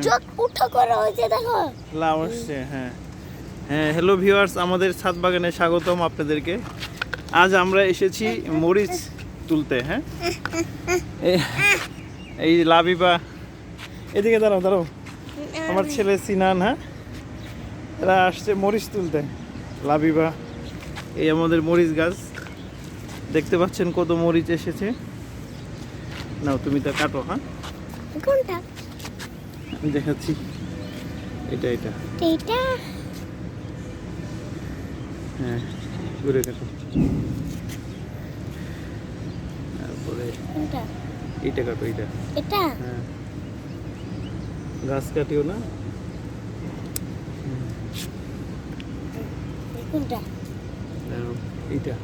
চোখ উঠা করে হয়েছে দেখো লাউ আসছে। হ্যাঁ হ্যাঁ, হ্যালো ভিউয়ার্স, আমাদের ছাদ বাগানে স্বাগতম আপনাদেরকে। আজ আমরা এসেছি মরিচ তুলতে। হ্যাঁ, এই লাবিবা, এদিকে দাঁড়াও দাঁড়াও, আমার ছেলে সিনান। হ্যাঁ, এরা আসছে মরিচ তুলতে। লাবিবা, এই আমাদের মরিচ গাছ, দেখতে পাচ্ছেন কত মরিচ এসেছে। নাও তুমি তা কাটো। হ্যাঁ, কোনটা? আমি দেখাচ্ছি, এটা এটা এটা হ্যাঁ, ঘুরে কাটো। তারপরে কোনটা? এইটা কাটো, এইটা। এটা হ্যাঁ, গাছ কাটিও না। কোনটা? নাও, এইটা।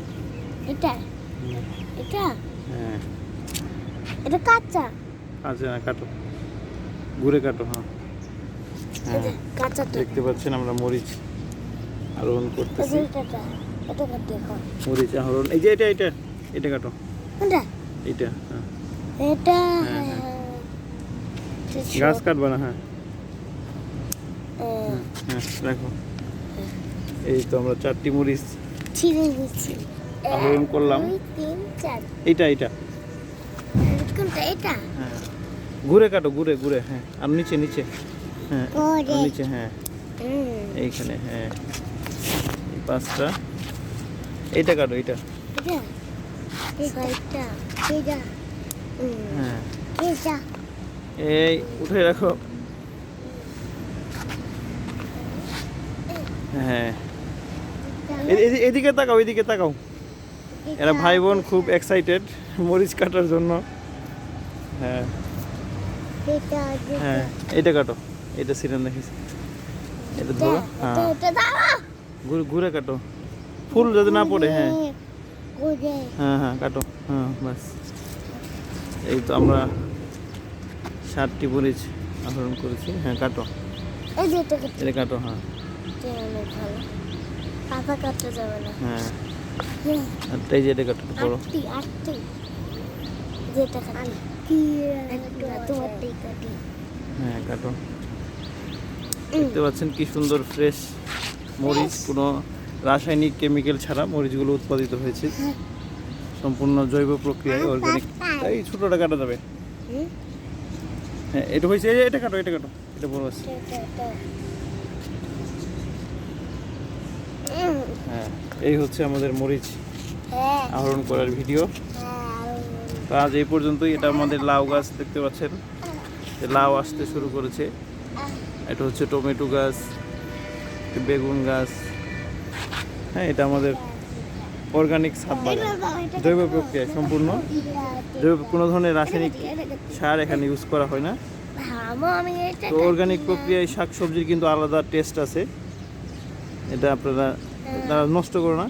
এটা হুম, এটা হ্যাঁ, এটা কাঁচা। আচ্ছা না, কাটো, ঘুরে কাটো। হ্যাঁ হ্যাঁ, কাঁচাটা দেখতে পাচ্ছেন আমরা মরিচ আরোহণ করতেছি। এটা কাটতে এখন মরিচ আহরণ, এই যে এটা এটা এটা কাটো, কোনটা? এইটা। হ্যাঁ, এটা হ্যাঁ, হ্যাঁ। গাছ কাটবা না। হ্যাঁ হ্যাঁ, রাখো। এই তো আমরা 4টি মরিচ ছিঁড়ে দিচ্ছি। আহরণ করলাম। 2 3 4 এইটা এইটা। কোনটা? এটা হ্যাঁ, ঘুরে কাটো, ঘুরে ঘুরে। হ্যাঁ, আর নিচে নিচে। হ্যাঁ, আর নিচে। হ্যাঁ, এইখানে। হ্যাঁ, এই 5টা। এইটা কাটো, এইটা। এটা এটা এটা হ্যাঁ, এটা এই উঠে রাখো। হ্যাঁ, এদিকে তাকাও, এদিকে তাকাও। এরা ভাই বোন খুব এক্সাইটেড মরিচ কাটার জন্য। হ্যাঁ হ্যাঁ, এইটা কাটো, এটা সিরেন দেখিস, এটা ধরো। হ্যাঁ, ঘুরে ঘুরে কাটো, ফুল যাতে না পড়ে। হ্যাঁ হ্যাঁ হ্যাঁ, কাটো। হ্যাঁ, বাস। এই তো আমরা 7টি মরিচ আহরণ করেছি। হ্যাঁ, কাটো, এটা কাটো। হ্যাঁ পাতা কাটতে যাবে না। হ্যাঁ, আর এই যে এটা কাটো, বড়। আটটি যেটা কাটি কি তোমারটাই কাটি। হ্যাঁ, কাটো। দেখতে পাচ্ছেন কি সুন্দর ফ্রেশ মরিচ, কোনো রাসায়নিক কেমিক্যাল ছাড়া মরিচগুলো উৎপাদিত হয়েছে সম্পূর্ণ জৈব প্রক্রিয়ায়, অর্গানিক। এই ছোটটা কাটা যাবে। হ্যাঁ, এটা হয়েছে, এটা কাটো, এটা কাটো, এটা বড় আছে। হ্যাঁ, এই হচ্ছে আমাদের মরিচ আহরণ করার ভিডিও। তো আজ এই পর্যন্তই। এটা আমাদের লাউ গাছ, দেখতে পাচ্ছেন যে লাউ আসতে শুরু করেছে। এটা হচ্ছে টমেটো গাছ, বেগুন গাছ। হ্যাঁ, এটা আমাদের অর্গানিক ছাদ বাগান, জৈব প্রক্রিয়া সম্পূর্ণ। জৈব, কোনো ধরনের রাসায়নিক সার এখানে ইউজ করা হয় না। তো অর্গানিক প্রক্রিয়ায় শাকসবজির কিন্তু আলাদা টেস্ট আছে। এটা আপনারা নষ্ট করো না।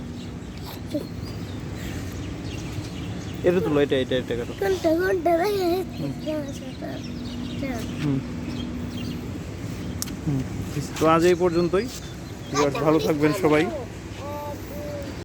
এটা তুলো, এটা এটা এটা কাটো। তো আজ এই পর্যন্তই। ভালো থাকবেন সবাই।